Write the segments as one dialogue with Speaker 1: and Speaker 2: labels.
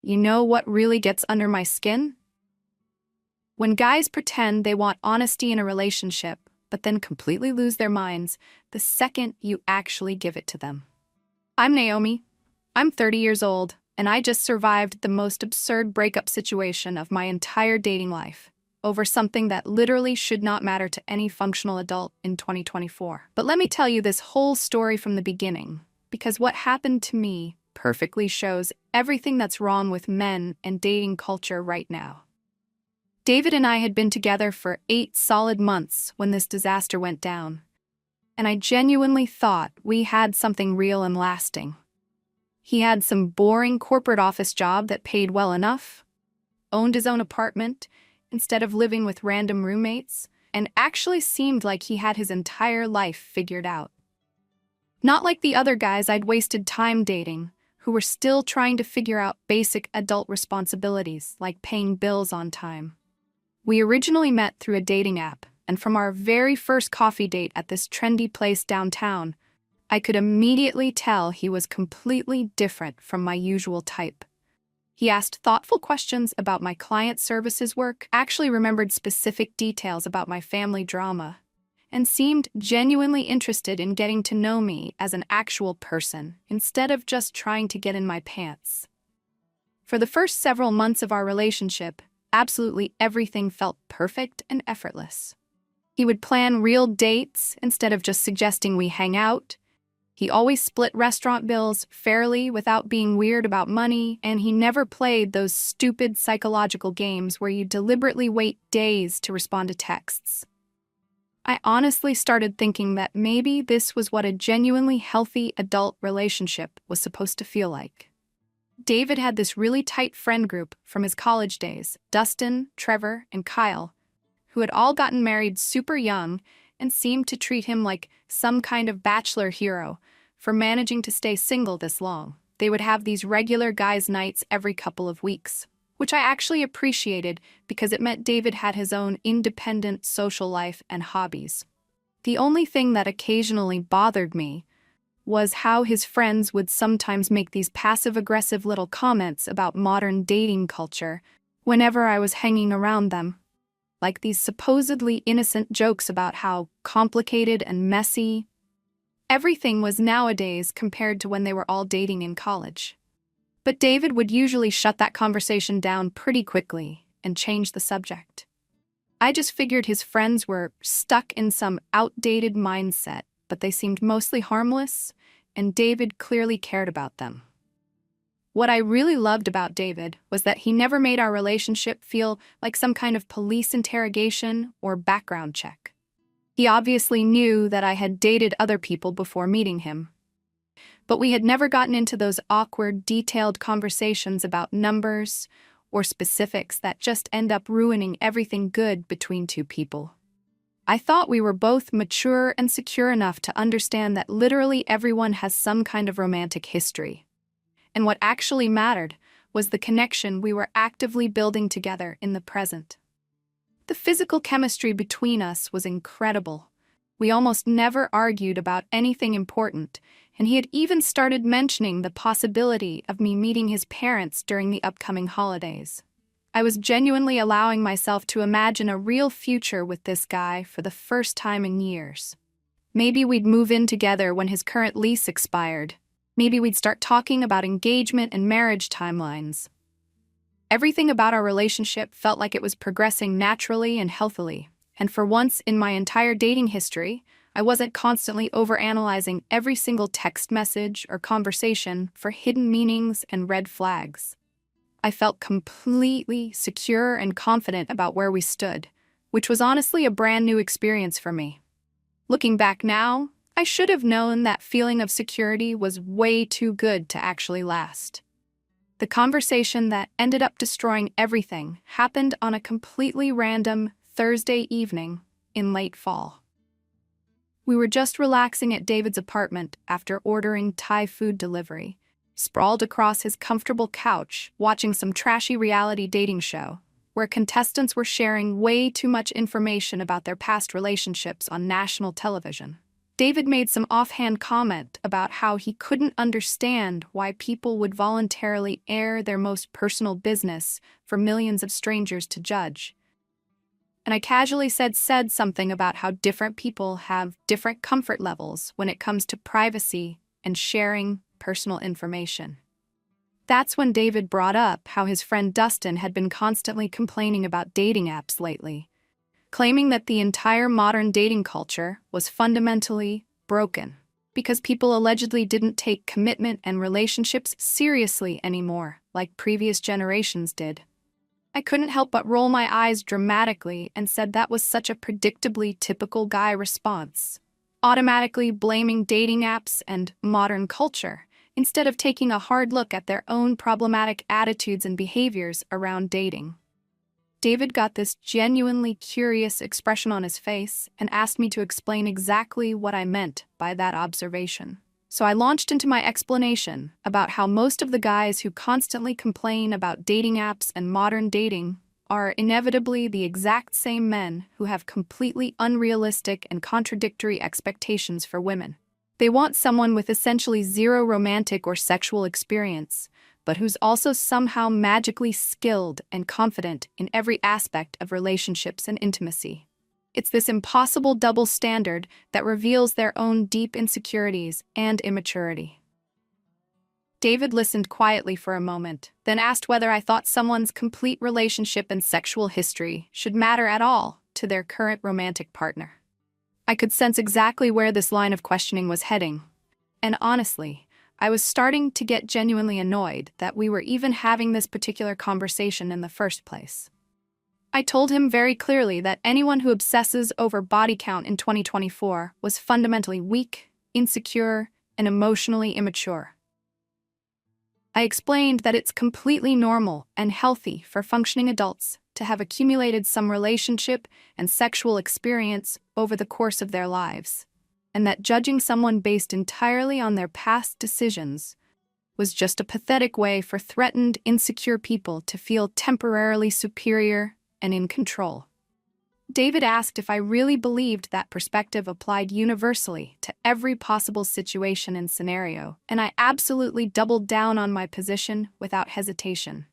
Speaker 1: You know what really gets under my skin? When guys pretend they want honesty in a relationship, but then completely lose their minds the second you actually give it to them. I'm Naomi. I'm 30 years old, and I just survived the most absurd breakup situation of my entire dating life over something that literally should not matter to any functional adult in 2024. But let me tell you this whole story from the beginning, because what happened to me perfectly shows everything that's wrong with men and dating culture right now. David and I had been together for 8 solid months when this disaster went down, and I genuinely thought we had something real and lasting. He had some boring corporate office job that paid well enough, owned his own apartment instead of living with random roommates, and actually seemed like he had his entire life figured out. Not like the other guys I'd wasted time dating, who were still trying to figure out basic adult responsibilities like paying bills on time. We originally met through a dating app, and from our very first coffee date at this trendy place downtown, I could immediately tell he was completely different from my usual type. He asked thoughtful questions about my client services work, actually remembered specific details about my family drama, and seemed genuinely interested in getting to know me as an actual person instead of just trying to get in my pants. For the first several months of our relationship, absolutely everything felt perfect and effortless. He would plan real dates instead of just suggesting we hang out. He always split restaurant bills fairly without being weird about money, and he never played those stupid psychological games where you deliberately wait days to respond to texts. I honestly started thinking that maybe this was what a genuinely healthy adult relationship was supposed to feel like. David had this really tight friend group from his college days, Dustin, Trevor, and Kyle, who had all gotten married super young and seemed to treat him like some kind of bachelor hero for managing to stay single this long. They would have these regular guys' nights every couple of weeks, which I actually appreciated because it meant David had his own independent social life and hobbies. The only thing that occasionally bothered me was how his friends would sometimes make these passive-aggressive little comments about modern dating culture whenever I was hanging around them, like these supposedly innocent jokes about how complicated and messy everything was nowadays compared to when they were all dating in college. But David would usually shut that conversation down pretty quickly and change the subject. I just figured his friends were stuck in some outdated mindset, but they seemed mostly harmless, and David clearly cared about them. What I really loved about David was that he never made our relationship feel like some kind of police interrogation or background check. He obviously knew that I had dated other people before meeting him, but we had never gotten into those awkward, detailed conversations about numbers or specifics that just end up ruining everything good between two people. I thought we were both mature and secure enough to understand that literally everyone has some kind of romantic history. And what actually mattered was the connection we were actively building together in the present. The physical chemistry between us was incredible. We almost never argued about anything important, and he had even started mentioning the possibility of me meeting his parents during the upcoming holidays. I was genuinely allowing myself to imagine a real future with this guy for the first time in years. Maybe we'd move in together when his current lease expired. Maybe we'd start talking about engagement and marriage timelines. Everything about our relationship felt like it was progressing naturally and healthily, and for once in my entire dating history, I wasn't constantly overanalyzing every single text message or conversation for hidden meanings and red flags. I felt completely secure and confident about where we stood, which was honestly a brand new experience for me. Looking back now, I should have known that feeling of security was way too good to actually last. The conversation that ended up destroying everything happened on a completely random Thursday evening in late fall. We were just relaxing at David's apartment after ordering Thai food delivery, sprawled across his comfortable couch, watching some trashy reality dating show, where contestants were sharing way too much information about their past relationships on national television. David made some offhand comment about how he couldn't understand why people would voluntarily air their most personal business for millions of strangers to judge. And I casually said something about how different people have different comfort levels when it comes to privacy and sharing personal information. That's when David brought up how his friend Dustin had been constantly complaining about dating apps lately, claiming that the entire modern dating culture was fundamentally broken because people allegedly didn't take commitment and relationships seriously anymore, like previous generations did. I couldn't help but roll my eyes dramatically and said that was such a predictably typical guy response, automatically blaming dating apps and modern culture, instead of taking a hard look at their own problematic attitudes and behaviors around dating. David got this genuinely curious expression on his face and asked me to explain exactly what I meant by that observation. So I launched into my explanation about how most of the guys who constantly complain about dating apps and modern dating are inevitably the exact same men who have completely unrealistic and contradictory expectations for women. They want someone with essentially zero romantic or sexual experience, but who's also somehow magically skilled and confident in every aspect of relationships and intimacy. It's this impossible double standard that reveals their own deep insecurities and immaturity. David listened quietly for a moment, then asked whether I thought someone's complete relationship and sexual history should matter at all to their current romantic partner. I could sense exactly where this line of questioning was heading, and honestly, I was starting to get genuinely annoyed that we were even having this particular conversation in the first place. I told him very clearly that anyone who obsesses over body count in 2024 was fundamentally weak, insecure, and emotionally immature. I explained that it's completely normal and healthy for functioning adults to have accumulated some relationship and sexual experience over the course of their lives, and that judging someone based entirely on their past decisions was just a pathetic way for threatened, insecure people to feel temporarily superior and in control. David asked if I really believed that perspective applied universally to every possible situation and scenario, and I absolutely doubled down on my position without hesitation.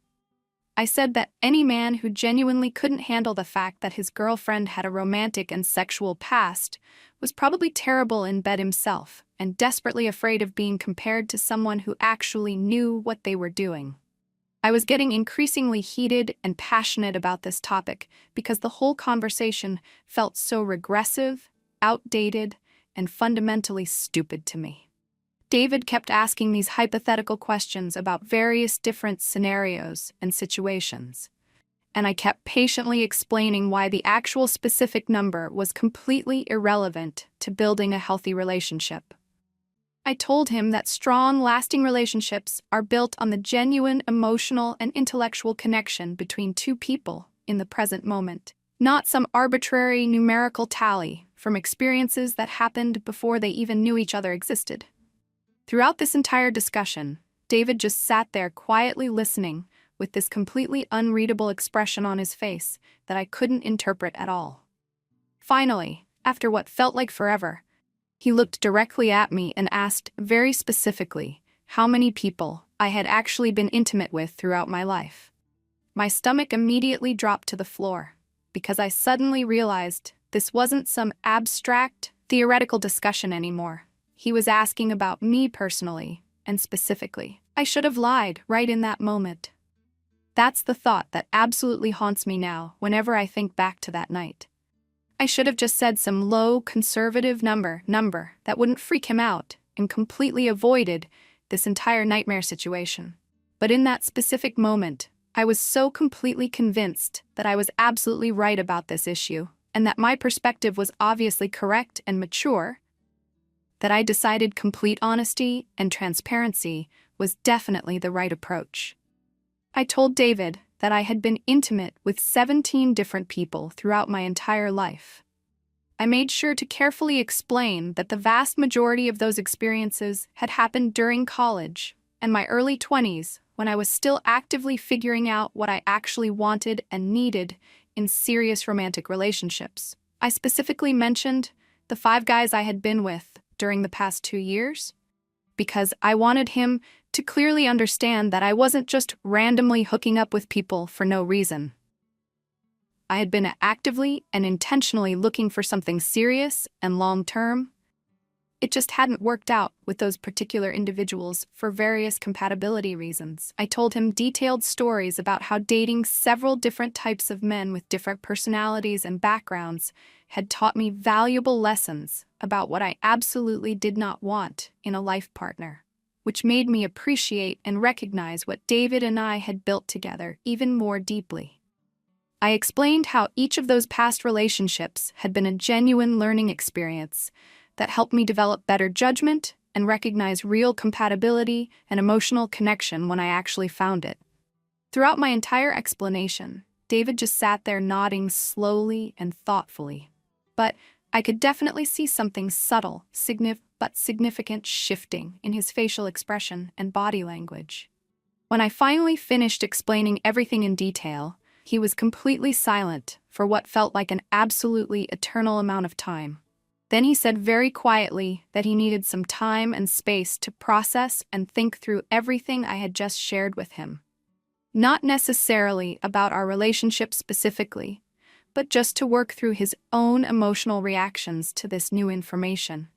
Speaker 1: I said that any man who genuinely couldn't handle the fact that his girlfriend had a romantic and sexual past was probably terrible in bed himself and desperately afraid of being compared to someone who actually knew what they were doing. I was getting increasingly heated and passionate about this topic because the whole conversation felt so regressive, outdated, and fundamentally stupid to me. David kept asking these hypothetical questions about various different scenarios and situations, and I kept patiently explaining why the actual specific number was completely irrelevant to building a healthy relationship. I told him that strong, lasting relationships are built on the genuine emotional and intellectual connection between two people in the present moment, not some arbitrary numerical tally from experiences that happened before they even knew each other existed. Throughout this entire discussion, David just sat there quietly listening with this completely unreadable expression on his face that I couldn't interpret at all. Finally, after what felt like forever, he looked directly at me and asked very specifically how many people I had actually been intimate with throughout my life. My stomach immediately dropped to the floor because I suddenly realized this wasn't some abstract, theoretical discussion anymore. He was asking about me personally and specifically. I should have lied right in that moment. That's the thought that absolutely haunts me now whenever I think back to that night. I should have just said some low, conservative number that wouldn't freak him out and completely avoided this entire nightmare situation. But in that specific moment, I was so completely convinced that I was absolutely right about this issue and that my perspective was obviously correct and mature that I decided complete honesty and transparency was definitely the right approach. I told David that I had been intimate with 17 different people throughout my entire life. I made sure to carefully explain that the vast majority of those experiences had happened during college and my early 20s when I was still actively figuring out what I actually wanted and needed in serious romantic relationships. I specifically mentioned the 5 guys I had been with during the past 2 years, because I wanted him to clearly understand that I wasn't just randomly hooking up with people for no reason. I had been actively and intentionally looking for something serious and long-term. It just hadn't worked out with those particular individuals for various compatibility reasons. I told him detailed stories about how dating several different types of men with different personalities and backgrounds had taught me valuable lessons about what I absolutely did not want in a life partner, which made me appreciate and recognize what David and I had built together even more deeply. I explained how each of those past relationships had been a genuine learning experience that helped me develop better judgment and recognize real compatibility and emotional connection when I actually found it. Throughout my entire explanation, David just sat there nodding slowly and thoughtfully. But I could definitely see something subtle, but significant shifting in his facial expression and body language. When I finally finished explaining everything in detail, he was completely silent for what felt like an absolutely eternal amount of time. Then he said very quietly that he needed some time and space to process and think through everything I had just shared with him. Not necessarily about our relationship specifically, but just to work through his own emotional reactions to this new information.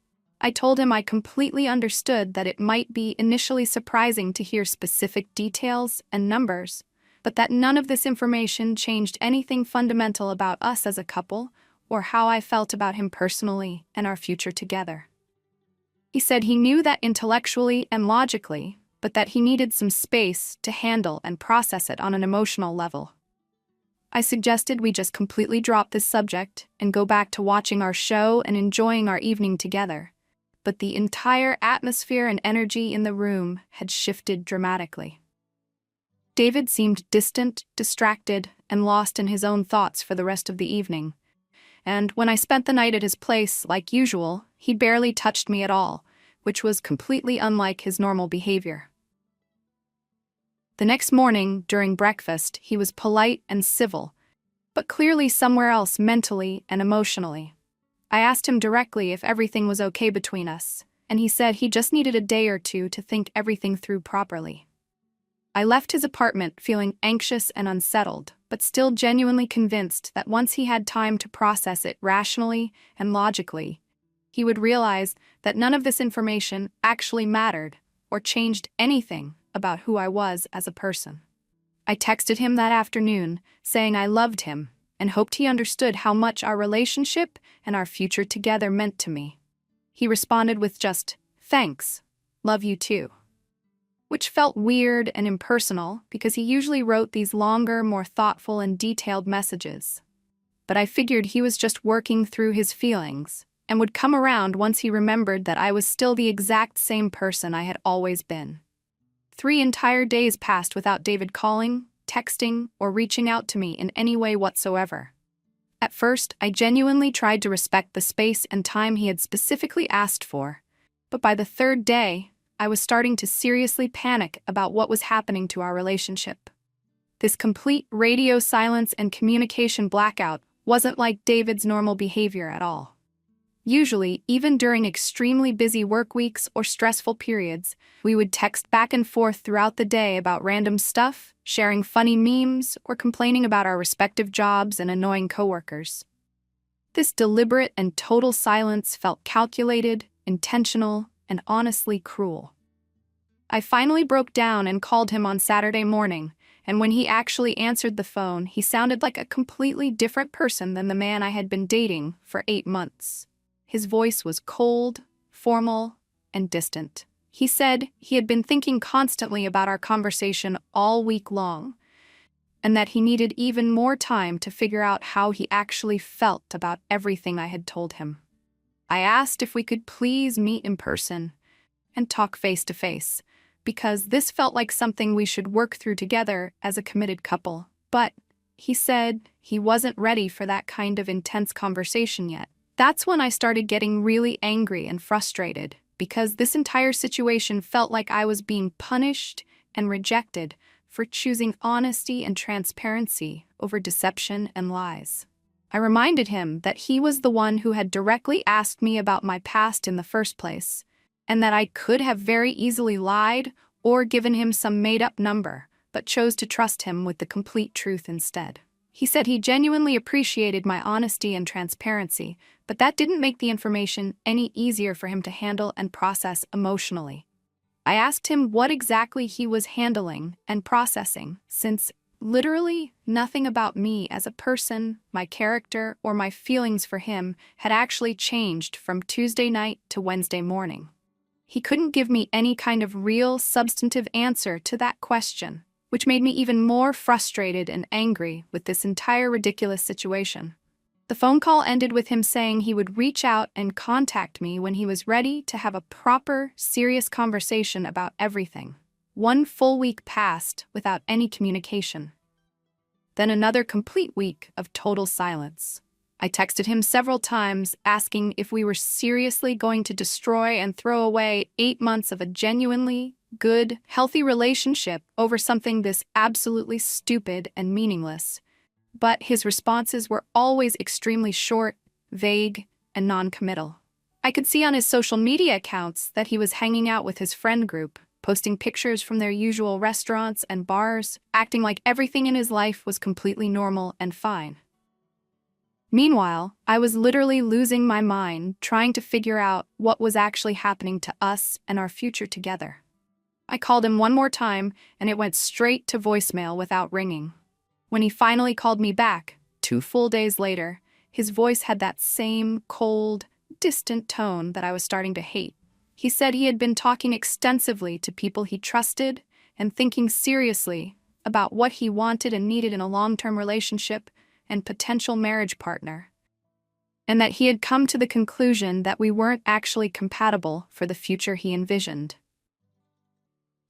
Speaker 1: I told him I completely understood that it might be initially surprising to hear specific details and numbers, but that none of this information changed anything fundamental about us as a couple or how I felt about him personally and our future together. He said he knew that intellectually and logically, but that he needed some space to handle and process it on an emotional level. I suggested we just completely drop this subject and go back to watching our show and enjoying our evening together, but the entire atmosphere and energy in the room had shifted dramatically. David seemed distant, distracted, and lost in his own thoughts for the rest of the evening. And when I spent the night at his place, like usual, he barely touched me at all, which was completely unlike his normal behavior. The next morning, during breakfast, he was polite and civil, but clearly somewhere else mentally and emotionally. I asked him directly if everything was okay between us, and he said he just needed a day or two to think everything through properly. I left his apartment feeling anxious and unsettled, but still genuinely convinced that once he had time to process it rationally and logically, he would realize that none of this information actually mattered or changed anything about who I was as a person. I texted him that afternoon, saying I loved him and hoped he understood how much our relationship and our future together meant to me. He responded with just, "Thanks, love you too," which felt weird and impersonal because he usually wrote these longer, more thoughtful and detailed messages. But I figured he was just working through his feelings and would come around once he remembered that I was still the exact same person I had always been. 3 entire days passed without David calling, texting, or reaching out to me in any way whatsoever. At first, I genuinely tried to respect the space and time he had specifically asked for, but by the 3rd day, I was starting to seriously panic about what was happening to our relationship. This complete radio silence and communication blackout wasn't like David's normal behavior at all. Usually, even during extremely busy work weeks or stressful periods, we would text back and forth throughout the day about random stuff, sharing funny memes, or complaining about our respective jobs and annoying coworkers. This deliberate and total silence felt calculated, intentional, and honestly cruel. I finally broke down and called him on Saturday morning, and when he actually answered the phone, he sounded like a completely different person than the man I had been dating for 8 months. His voice was cold, formal, and distant. He said he had been thinking constantly about our conversation all week long, and that he needed even more time to figure out how he actually felt about everything I had told him. I asked if we could please meet in person and talk face to face, because this felt like something we should work through together as a committed couple. But he said he wasn't ready for that kind of intense conversation yet. That's when I started getting really angry and frustrated, because this entire situation felt like I was being punished and rejected for choosing honesty and transparency over deception and lies. I reminded him that he was the one who had directly asked me about my past in the first place, and that I could have very easily lied or given him some made-up number, but chose to trust him with the complete truth instead. He said he genuinely appreciated my honesty and transparency, but that didn't make the information any easier for him to handle and process emotionally. I asked him what exactly he was handling and processing, since literally nothing about me as a person, my character, or my feelings for him had actually changed from Tuesday night to Wednesday morning. He couldn't give me any kind of real, substantive answer to that question, which made me even more frustrated and angry with this entire ridiculous situation. The phone call ended with him saying he would reach out and contact me when he was ready to have a proper, serious conversation about everything. 1 full week passed without any communication. Then another complete week of total silence. I texted him several times asking if we were seriously going to destroy and throw away 8 months of a genuinely good, healthy relationship over something this absolutely stupid and meaningless. But his responses were always extremely short, vague, and non-committal. I could see on his social media accounts that he was hanging out with his friend group, posting pictures from their usual restaurants and bars, acting like everything in his life was completely normal and fine. Meanwhile, I was literally losing my mind trying to figure out what was actually happening to us and our future together. I called him one more time, and it went straight to voicemail without ringing. When he finally called me back, 2 full days later, his voice had that same cold, distant tone that I was starting to hate. He said he had been talking extensively to people he trusted and thinking seriously about what he wanted and needed in a long-term relationship and potential marriage partner, and that he had come to the conclusion that we weren't actually compatible for the future he envisioned.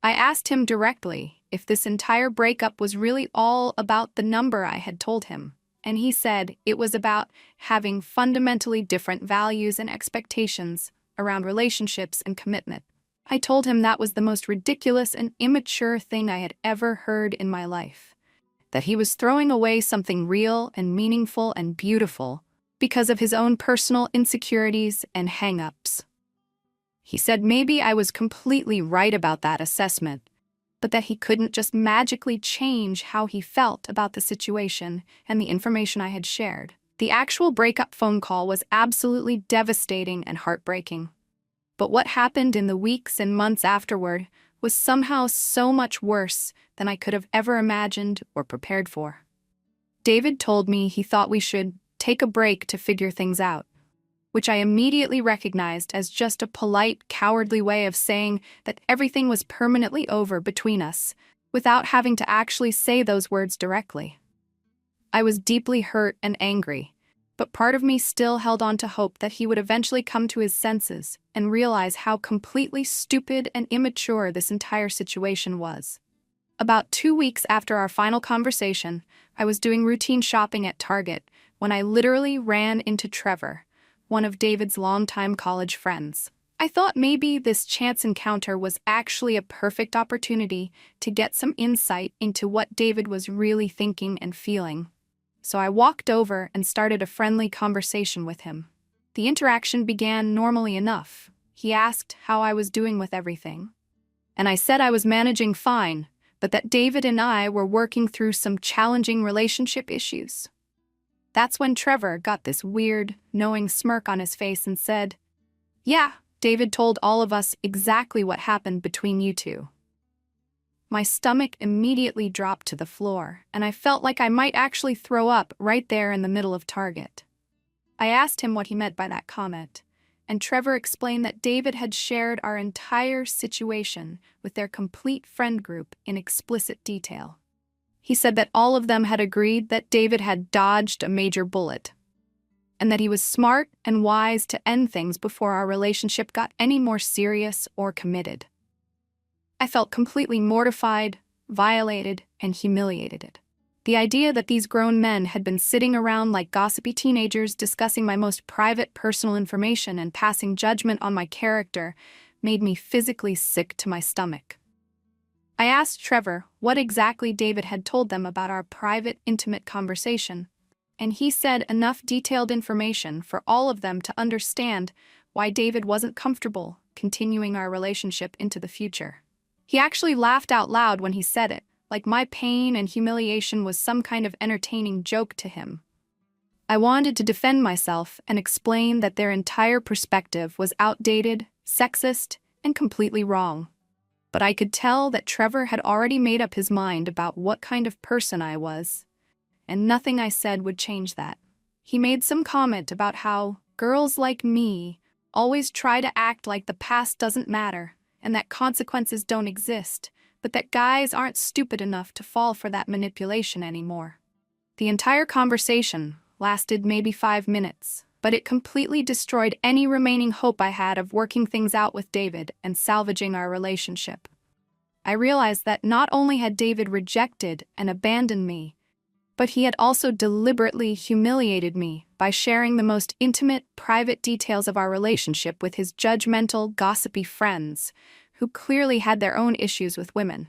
Speaker 1: I asked him directly if this entire breakup was really all about the number I had told him, and he said it was about having fundamentally different values and expectations around relationships and commitment. I told him that was the most ridiculous and immature thing I had ever heard in my life, that he was throwing away something real and meaningful and beautiful because of his own personal insecurities and hang-ups. He said maybe I was completely right about that assessment, but that he couldn't just magically change how he felt about the situation and the information I had shared. The actual breakup phone call was absolutely devastating and heartbreaking. But what happened in the weeks and months afterward was somehow so much worse than I could have ever imagined or prepared for. David told me he thought we should take a break to figure things out, which I immediately recognized as just a polite, cowardly way of saying that everything was permanently over between us, without having to actually say those words directly. I was deeply hurt and angry, but part of me still held on to hope that he would eventually come to his senses and realize how completely stupid and immature this entire situation was. About 2 weeks after our final conversation, I was doing routine shopping at Target when I literally ran into Trevor, one of David's longtime college friends. I thought maybe this chance encounter was actually a perfect opportunity to get some insight into what David was really thinking and feeling. So I walked over and started a friendly conversation with him. The interaction began normally enough. He asked how I was doing with everything, and I said I was managing fine, but that David and I were working through some challenging relationship issues. That's when Trevor got this weird, knowing smirk on his face and said, "Yeah, David told all of us exactly what happened between you two." My stomach immediately dropped to the floor, and I felt like I might actually throw up right there in the middle of Target. I asked him what he meant by that comment, and Trevor explained that David had shared our entire situation with their complete friend group in explicit detail. He said that all of them had agreed that David had dodged a major bullet, and that he was smart and wise to end things before our relationship got any more serious or committed. I felt completely mortified, violated, and humiliated. The idea that these grown men had been sitting around like gossipy teenagers discussing my most private personal information and passing judgment on my character made me physically sick to my stomach. I asked Trevor what exactly David had told them about our private, intimate conversation, and he said enough detailed information for all of them to understand why David wasn't comfortable continuing our relationship into the future. He actually laughed out loud when he said it, like my pain and humiliation was some kind of entertaining joke to him. I wanted to defend myself and explain that their entire perspective was outdated, sexist, and completely wrong. But I could tell that Trevor had already made up his mind about what kind of person I was, and nothing I said would change that. He made some comment about how girls like me always try to act like the past doesn't matter and that consequences don't exist, but that guys aren't stupid enough to fall for that manipulation anymore. The entire conversation lasted maybe 5 minutes, but it completely destroyed any remaining hope I had of working things out with David and salvaging our relationship. I realized that not only had David rejected and abandoned me, but he had also deliberately humiliated me by sharing the most intimate, private details of our relationship with his judgmental, gossipy friends, who clearly had their own issues with women.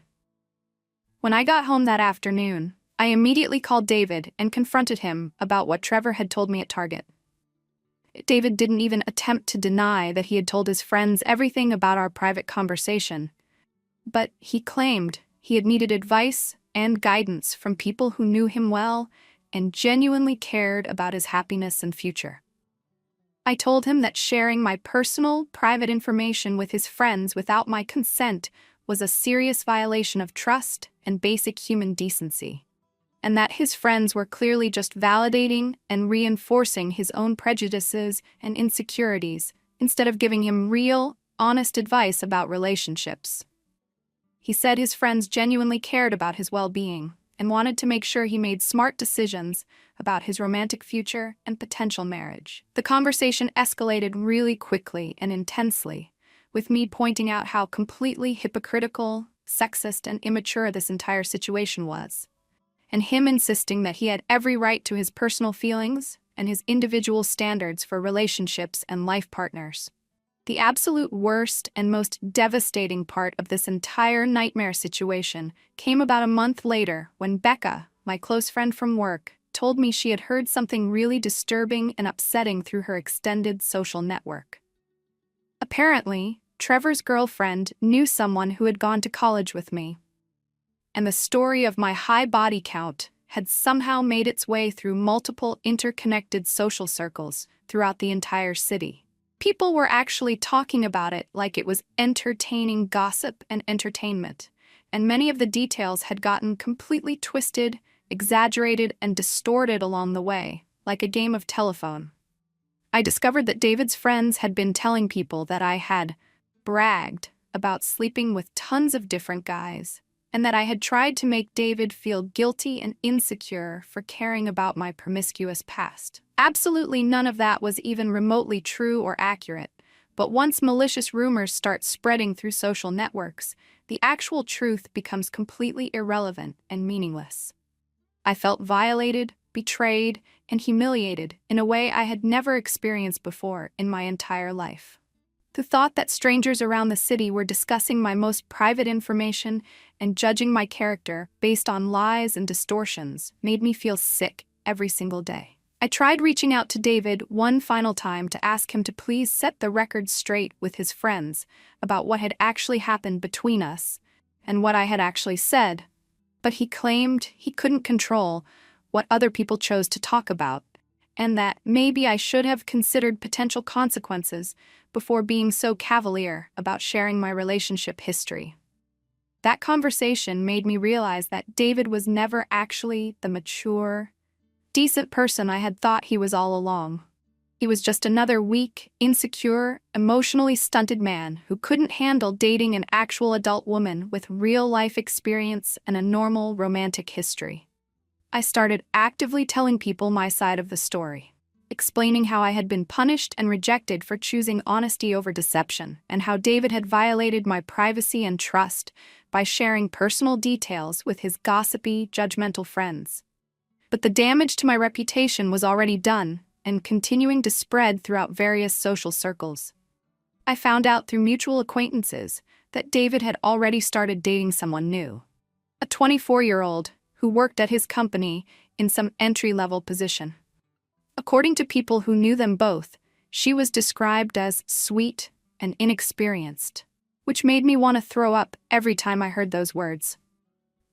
Speaker 1: When I got home that afternoon, I immediately called David and confronted him about what Trevor had told me at Target. David didn't even attempt to deny that he had told his friends everything about our private conversation, but he claimed he had needed advice and guidance from people who knew him well and genuinely cared about his happiness and future. I told him that sharing my personal, private information with his friends without my consent was a serious violation of trust and basic human decency, and that his friends were clearly just validating and reinforcing his own prejudices and insecurities instead of giving him real, honest advice about relationships. He said his friends genuinely cared about his well-being and wanted to make sure he made smart decisions about his romantic future and potential marriage. The conversation escalated really quickly and intensely, with me pointing out how completely hypocritical, sexist, and immature this entire situation was, and him insisting that he had every right to his personal feelings and his individual standards for relationships and life partners. The absolute worst and most devastating part of this entire nightmare situation came about a month later when Becca, my close friend from work, told me she had heard something really disturbing and upsetting through her extended social network. Apparently, Trevor's girlfriend knew someone who had gone to college with me, and the story of my high body count had somehow made its way through multiple interconnected social circles throughout the entire city. People were actually talking about it like it was entertaining gossip and entertainment, and many of the details had gotten completely twisted, exaggerated, and distorted along the way, like a game of telephone. I discovered that David's friends had been telling people that I had bragged about sleeping with tons of different guys, and that I had tried to make David feel guilty and insecure for caring about my promiscuous past. Absolutely none of that was even remotely true or accurate, but once malicious rumors start spreading through social networks, the actual truth becomes completely irrelevant and meaningless. I felt violated, betrayed, and humiliated in a way I had never experienced before in my entire life. The thought that strangers around the city were discussing my most private information and judging my character based on lies and distortions made me feel sick every single day. I tried reaching out to David one final time to ask him to please set the record straight with his friends about what had actually happened between us and what I had actually said, but he claimed he couldn't control what other people chose to talk about, and that maybe I should have considered potential consequences before being so cavalier about sharing my relationship history. That conversation made me realize that David was never actually the mature, decent person I had thought he was all along. He was just another weak, insecure, emotionally stunted man who couldn't handle dating an actual adult woman with real-life experience and a normal romantic history. I started actively telling people my side of the story, explaining how I had been punished and rejected for choosing honesty over deception, and how David had violated my privacy and trust by sharing personal details with his gossipy, judgmental friends. But the damage to my reputation was already done and continuing to spread throughout various social circles. I found out through mutual acquaintances that David had already started dating someone new, a 24-year-old who worked at his company in some entry-level position. According to people who knew them both, she was described as sweet and inexperienced, which made me want to throw up every time I heard those words.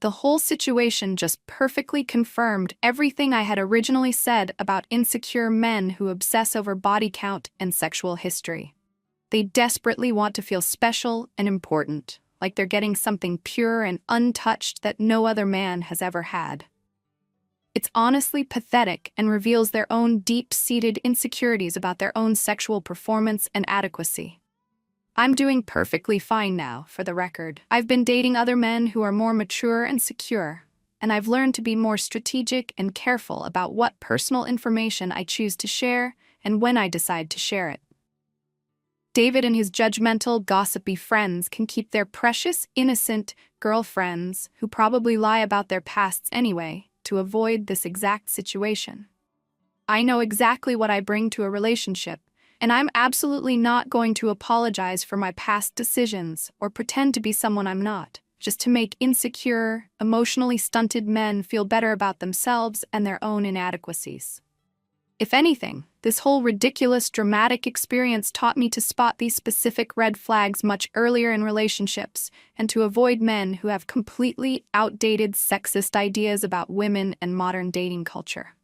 Speaker 1: The whole situation just perfectly confirmed everything I had originally said about insecure men who obsess over body count and sexual history. They desperately want to feel special and important, like they're getting something pure and untouched that no other man has ever had. It's honestly pathetic and reveals their own deep-seated insecurities about their own sexual performance and adequacy. I'm doing perfectly fine now, for the record. I've been dating other men who are more mature and secure, and I've learned to be more strategic and careful about what personal information I choose to share and when I decide to share it. David and his judgmental, gossipy friends can keep their precious, innocent girlfriends, who probably lie about their pasts anyway, to avoid this exact situation. I know exactly what I bring to a relationship, and I'm absolutely not going to apologize for my past decisions or pretend to be someone I'm not, just to make insecure, emotionally stunted men feel better about themselves and their own inadequacies. If anything, this whole ridiculous, dramatic experience taught me to spot these specific red flags much earlier in relationships and to avoid men who have completely outdated, sexist ideas about women and modern dating culture.